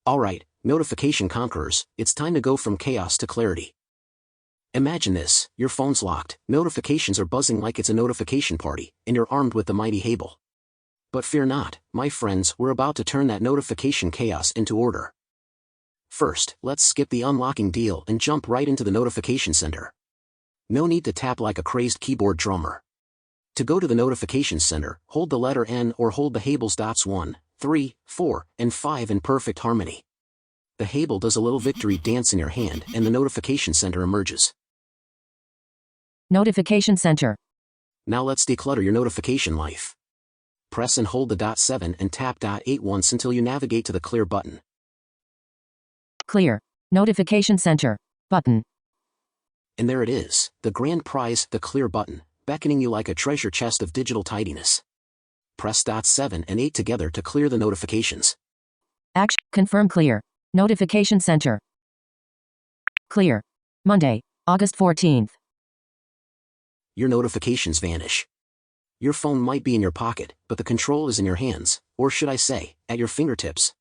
Alright, notification conquerors, it's time to go from chaos to clarity. Imagine this, your phone's locked, notifications are buzzing like it's a notification party, and you're armed with the mighty Hable. But fear not, my friends, we're about to turn that notification chaos into order. First, let's skip the unlocking deal and jump right into the notification center. No need to tap like a crazed keyboard drummer. To go to the notification center, hold the letter N or hold the Hable's dots 1, 3, 4, and 5 in perfect harmony. The Hable does a little victory dance in your hand and the notification center emerges. Notification center. Now let's declutter your notification life. Press and hold the dot 7 and tap dot 8 once until you navigate to the clear button. Clear. Notification center. Button. And there it is, the grand prize, the clear button, beckoning you like a treasure chest of digital tidiness. Press dots 7 and 8 together to clear the notifications. Action. Confirm clear. Notification center. Clear. Monday, August 14th. Your notifications vanish. Your phone might be in your pocket, but the control is in your hands, or should I say, at your fingertips.